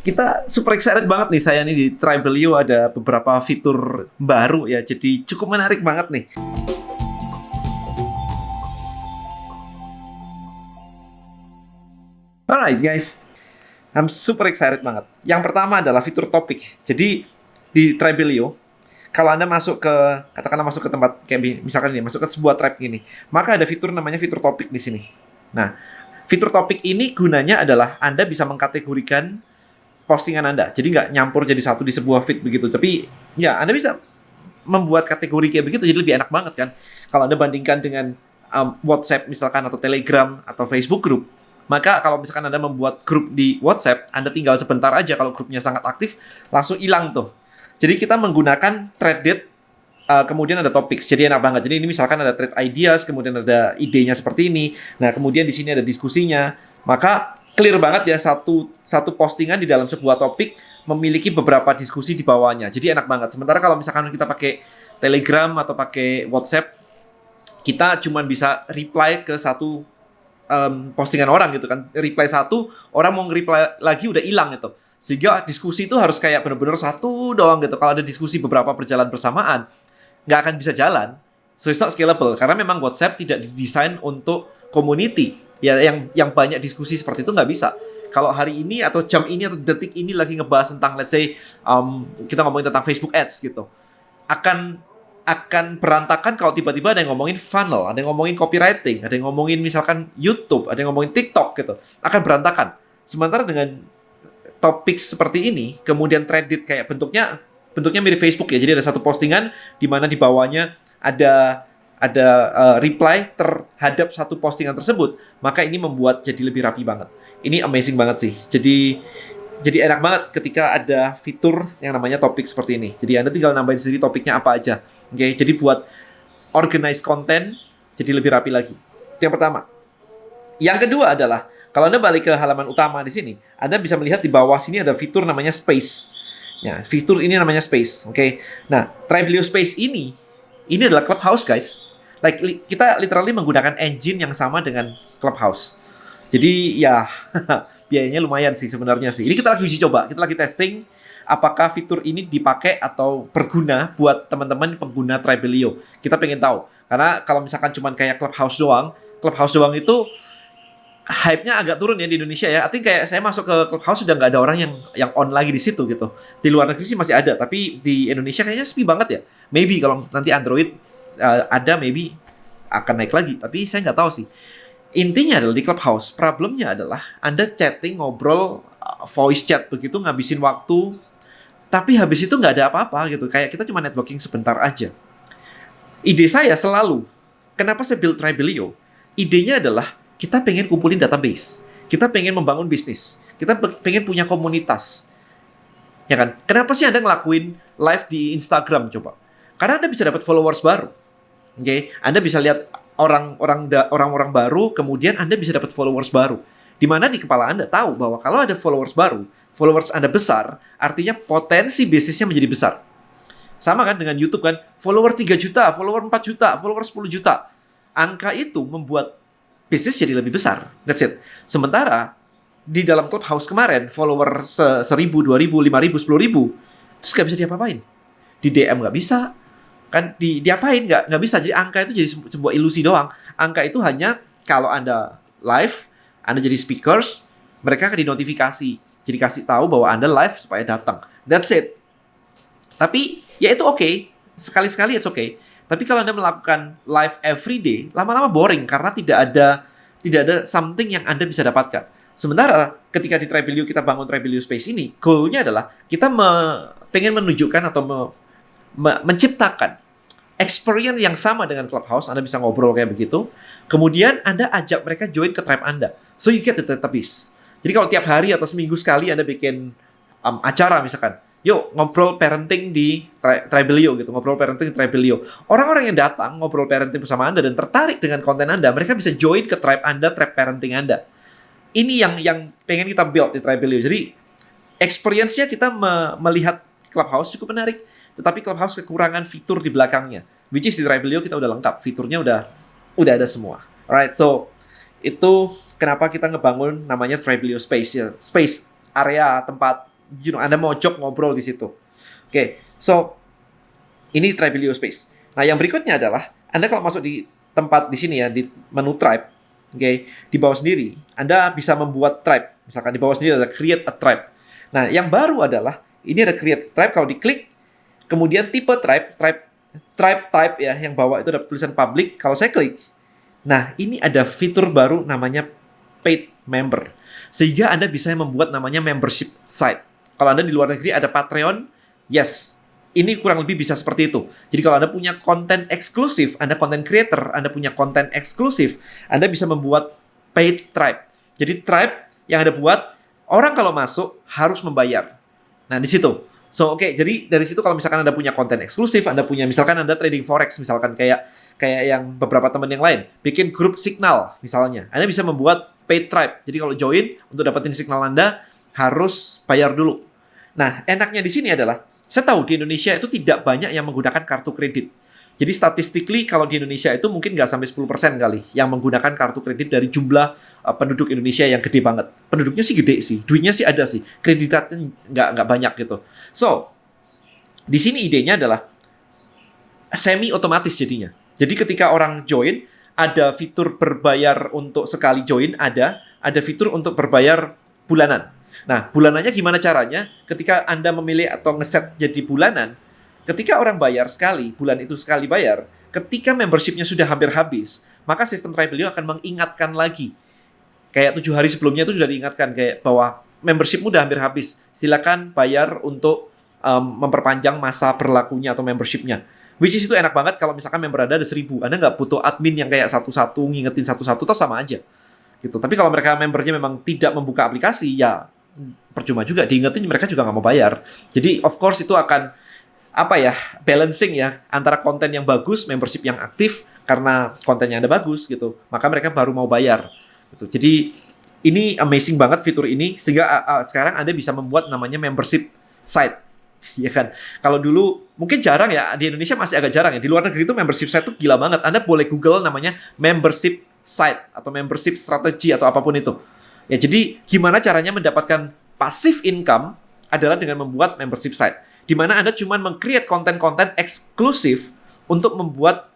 Kita super excited banget nih saya nih di Tribelio ada beberapa fitur baru ya. Jadi cukup menarik banget nih. Alright guys, I'm super excited banget. Yang pertama adalah fitur topik. Jadi di Tribelio, kalau Anda masuk ke, katakanlah masuk ke tempat kayak misalkan ini, masuk ke sebuah tribe gini, maka ada fitur namanya fitur topik di sini. Nah, fitur topik ini gunanya adalah Anda bisa mengkategorikan postingan Anda. Jadi nggak nyampur jadi satu di sebuah feed begitu. Tapi ya Anda bisa membuat kategori kayak begitu jadi lebih enak banget kan. Kalau Anda bandingkan dengan WhatsApp misalkan atau Telegram atau Facebook group, maka kalau misalkan Anda membuat grup di WhatsApp, Anda tinggal sebentar aja kalau grupnya sangat aktif, langsung hilang tuh. Jadi kita menggunakan threaded, kemudian ada topics, jadi enak banget. Jadi ini misalkan ada thread ideas, kemudian ada idenya seperti ini. Nah, kemudian di sini ada diskusinya. Maka clear banget ya satu postingan di dalam sebuah topik memiliki beberapa diskusi di bawahnya. Jadi enak banget. Sementara kalau misalkan kita pakai Telegram atau pakai WhatsApp, kita cuma bisa reply ke satu postingan orang gitu kan. Reply satu, orang mau nge-reply lagi udah hilang gitu. Sehingga diskusi itu harus kayak benar-benar satu doang gitu. Kalau ada diskusi beberapa berjalan bersamaan, nggak akan bisa jalan. So it's not scalable. Karena memang WhatsApp tidak didesain untuk community. Ya, yang banyak diskusi seperti itu nggak bisa. Kalau hari ini atau jam ini atau detik ini lagi ngebahas tentang let's say kita ngomongin tentang Facebook Ads gitu, akan berantakan kalau tiba-tiba ada yang ngomongin funnel, ada yang ngomongin copywriting, ada yang ngomongin misalkan YouTube, ada yang ngomongin TikTok gitu, akan berantakan. Sementara dengan topik seperti ini, kemudian threaded kayak bentuknya mirip Facebook ya. Jadi ada satu postingan di mana di bawahnya ada reply terhadap satu postingan tersebut, maka ini membuat jadi lebih rapi banget. Ini amazing banget sih. Jadi enak banget ketika ada fitur yang namanya topik seperti ini. Jadi Anda tinggal nambahin sendiri topiknya apa aja. Oke, jadi buat organize konten jadi lebih rapi lagi. Itu yang pertama. Yang kedua adalah kalau Anda balik ke halaman utama di sini, Anda bisa melihat di bawah sini ada fitur namanya Space. Ya, fitur ini namanya Space. Oke. Nah, Tribelio Space ini adalah Clubhouse, guys. Like kita literally menggunakan engine yang sama dengan Clubhouse. Jadi ya biayanya lumayan sih sebenarnya sih. Ini kita lagi uji coba, kita lagi testing apakah fitur ini dipakai atau berguna buat teman-teman pengguna Tribelio. Kita pengen tahu. Karena kalau misalkan cuma kayak Clubhouse doang itu hype-nya agak turun ya di Indonesia ya. Artinya kayak saya masuk ke Clubhouse sudah nggak ada orang yang on lagi di situ gitu. Di luar negeri sih masih ada, tapi di Indonesia kayaknya sepi banget ya. Maybe kalau nanti Android ada, maybe akan naik lagi. Tapi saya nggak tahu sih. Intinya adalah di Clubhouse, problemnya adalah Anda chatting, ngobrol, voice chat begitu, ngabisin waktu, tapi habis itu nggak ada apa-apa gitu. Kayak kita cuma networking sebentar aja. Ide saya selalu, kenapa saya build Tribelio? Idenya adalah kita pengen kumpulin database, kita pengen membangun bisnis, kita pengen punya komunitas, ya kan? Kenapa sih Anda ngelakuin live di Instagram coba? Karena Anda bisa dapat followers baru, oke? Anda bisa lihat orang-orang baru, kemudian Anda bisa dapat followers baru. Di mana di kepala Anda tahu bahwa kalau ada followers baru, followers Anda besar, artinya potensi bisnisnya menjadi besar. Sama kan dengan YouTube kan, follower 3 juta, follower 4 juta, follower 10 juta. Angka itu membuat bisnis jadi lebih besar. That's it. Sementara di dalam Clubhouse kemarin, follower 1.000, 2.000, 5.000, 10.000, terus gak bisa diapa-apain. Di DM gak bisa, kan diapain nggak bisa. Jadi angka itu jadi sebuah ilusi doang. Angka itu hanya kalau Anda live, Anda jadi speakers, mereka akan dinotifikasi, jadi kasih tahu bahwa Anda live supaya datang. That's it. Tapi ya itu oke. Sekali-sekali it's okay. Tapi kalau Anda melakukan live every day, lama-lama boring karena tidak ada something yang Anda bisa dapatkan. Sementara ketika di Tribelio kita bangun Tribelio Space ini, goal-nya adalah kita pengen menunjukkan atau menciptakan experience yang sama dengan Clubhouse. Anda bisa ngobrol kayak begitu. Kemudian Anda ajak mereka join ke tribe Anda. So you get the database. Jadi kalau tiap hari atau seminggu sekali Anda bikin acara misalkan, yuk ngobrol parenting di Tribelio gitu, ngobrol parenting di Tribelio. Orang-orang yang datang ngobrol parenting bersama Anda dan tertarik dengan konten Anda, mereka bisa join ke tribe Anda, tribe parenting Anda. Ini yang pengen kita build di Tribelio. Jadi experience-nya kita melihat Clubhouse cukup menarik, tetapi Clubhouse kekurangan fitur di belakangnya. Which is di Tribelio kita udah lengkap, fiturnya udah ada semua. Alright, so itu kenapa kita ngebangun namanya Tribelio Space ya. Space, area tempat Anda mojok ngobrol di situ. Oke, so ini Tribelio Space. Nah, yang berikutnya adalah Anda kalau masuk di tempat di sini ya, di menu tribe, oke, di bawah sendiri, Anda bisa membuat tribe. Misalkan di bawah sendiri ada create a tribe. Nah, yang baru adalah ini ada create tribe. Kalau diklik, kemudian tipe tribe type ya, yang bawah itu ada tulisan public. Kalau saya klik, nah ini ada fitur baru namanya paid member. Sehingga Anda bisa membuat namanya membership site. Kalau Anda di luar negeri ada Patreon, yes, ini kurang lebih bisa seperti itu. Jadi kalau Anda punya konten eksklusif, Anda content creator, Anda punya konten eksklusif, Anda bisa membuat paid tribe. Jadi tribe yang Anda buat, orang kalau masuk harus membayar. Nah, di situ. So, oke, jadi dari situ kalau misalkan Anda punya konten eksklusif, Anda punya, misalkan Anda trading forex, misalkan kayak yang beberapa teman yang lain, bikin grup signal, misalnya. Anda bisa membuat paid tribe. Jadi kalau join, untuk dapetin signal Anda, harus bayar dulu. Nah, enaknya di sini adalah, saya tahu di Indonesia itu tidak banyak yang menggunakan kartu kredit. Jadi statistically kalau di Indonesia itu mungkin nggak sampai 10% kali yang menggunakan kartu kredit dari jumlah penduduk Indonesia yang gede banget. Penduduknya sih gede sih, duitnya sih ada sih, kreditnya nggak banyak gitu. So, di sini idenya adalah semi otomatis jadinya. Jadi ketika orang join, ada fitur berbayar untuk sekali join, ada fitur untuk berbayar bulanan. Nah, bulanannya gimana caranya? Ketika Anda memilih atau ngeset jadi bulanan, ketika orang bayar sekali, bulan itu sekali bayar, ketika membershipnya sudah hampir habis, maka sistem Tribelio akan mengingatkan lagi. Kayak 7 hari sebelumnya itu sudah diingatkan kayak bahwa membershipmu udah hampir habis. Silakan bayar untuk memperpanjang masa berlakunya atau membershipnya. Which is itu enak banget kalau misalkan member Anda ada 1.000. Anda nggak butuh admin yang kayak satu-satu, ngingetin satu-satu, toh sama aja. Gitu. Tapi kalau mereka membernya memang tidak membuka aplikasi, ya percuma juga, diingetin mereka juga nggak mau bayar. Jadi of course itu akan balancing ya antara konten yang bagus, membership yang aktif karena kontennya Anda bagus gitu, maka mereka baru mau bayar gitu. Jadi ini amazing banget fitur ini sehingga sekarang Anda bisa membuat namanya membership site. Ya kan? Kalau dulu mungkin jarang ya, di Indonesia masih agak jarang ya. Di luar negeri itu membership site itu gila banget. Anda boleh Google namanya membership site atau membership strategy atau apapun itu. Ya, jadi gimana caranya mendapatkan passive income adalah dengan membuat membership site. Di mana Anda cuma meng-create konten-konten eksklusif untuk membuat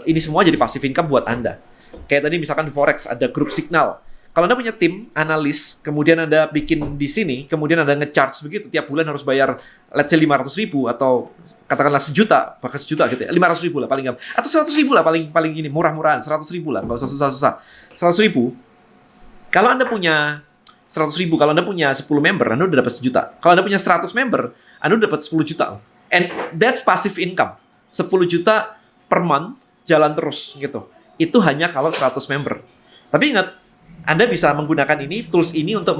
ini semua jadi passive income buat Anda. Kayak tadi misalkan di Forex ada grup signal. Kalau Anda punya tim analis, kemudian Anda bikin di sini, kemudian Anda nge-charge begitu, tiap bulan harus bayar let's say 500.000 atau katakanlah sejuta, bahkan sejuta gitu ya, 500.000 lah paling gampang. Atau 100.000 lah paling ini, murah-murahan, 100.000 lah, nggak usah susah-susah. 100.000, kalau Anda punya 100.000, kalau Anda punya 10 member, Anda udah dapat sejuta. Kalau Anda punya 100 member, Anda udah dapat 10 juta. And that's passive income. 10 juta per month, jalan terus gitu. Itu hanya kalau 100 member. Tapi ingat, Anda bisa menggunakan tools ini untuk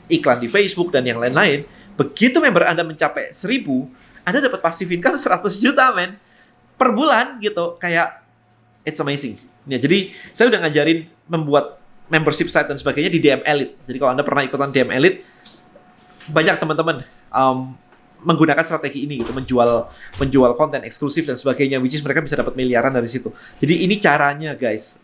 iklan di Facebook dan yang lain-lain. Begitu member Anda mencapai 1.000, Anda dapat passive income 100 juta, men. Per bulan gitu. Kayak, it's amazing. Ya, jadi, saya udah ngajarin membuat membership site dan sebagainya di DM Elite. Jadi, kalau Anda pernah ikutan DM Elite, banyak teman-teman menggunakan strategi ini gitu, menjual konten eksklusif dan sebagainya, which is mereka bisa dapat miliaran dari situ. Jadi ini caranya guys.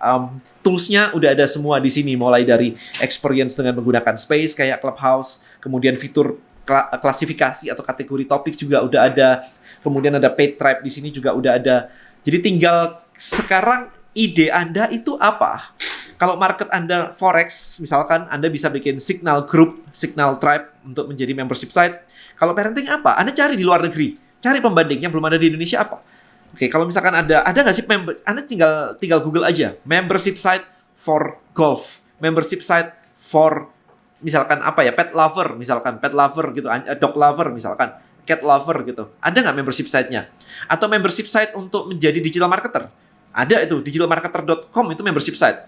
Toolsnya udah ada semua di sini, mulai dari experience dengan menggunakan Space kayak Clubhouse, kemudian fitur klasifikasi atau kategori topik juga udah ada, kemudian ada paid tribe di sini juga udah ada. Jadi tinggal sekarang ide Anda itu apa? Kalau market Anda Forex, misalkan Anda bisa bikin signal group, signal tribe untuk menjadi membership site. Kalau parenting apa? Anda cari di luar negeri. Cari pembandingnya, belum ada di Indonesia apa? Oke, kalau misalkan ada nggak sih member? Anda tinggal Google aja. Membership site for golf. Membership site for misalkan pet lover, misalkan. Pet lover gitu. Dog lover misalkan. Cat lover gitu. Ada nggak membership site-nya? Atau membership site untuk menjadi digital marketer? Ada itu, digitalmarketer.com itu membership site.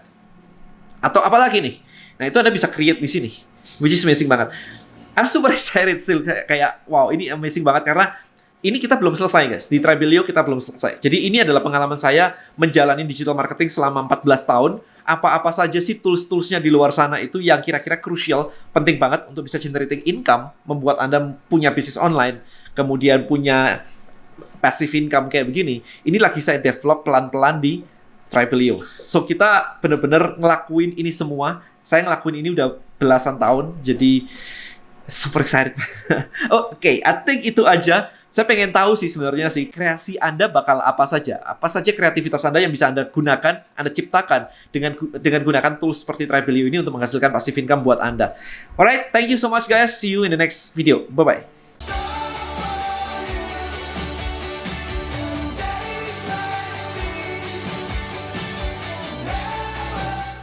Atau apa lagi nih? Nah, itu Anda bisa create di sini. Which is amazing banget. I'm super excited still. Kayak, wow, ini amazing banget. Karena ini kita belum selesai, guys. Di Tribelio kita belum selesai. Jadi ini adalah pengalaman saya menjalani digital marketing selama 14 tahun. Apa-apa saja sih tools-toolsnya di luar sana itu yang kira-kira crucial, penting banget untuk bisa generating income, membuat Anda punya bisnis online, kemudian punya passive income kayak begini. Ini lagi saya develop pelan-pelan di Tribelio. So, kita benar-benar ngelakuin ini semua. Saya ngelakuin ini udah belasan tahun. Jadi Super excited. Oke, I think itu aja. Saya pengen tahu sih sebenarnya sih kreasi Anda bakal apa saja. Apa saja kreativitas Anda yang bisa Anda gunakan, Anda ciptakan dengan gunakan tools seperti Tribelio ini untuk menghasilkan passive income buat Anda. Alright, thank you so much guys. See you in the next video. Bye bye.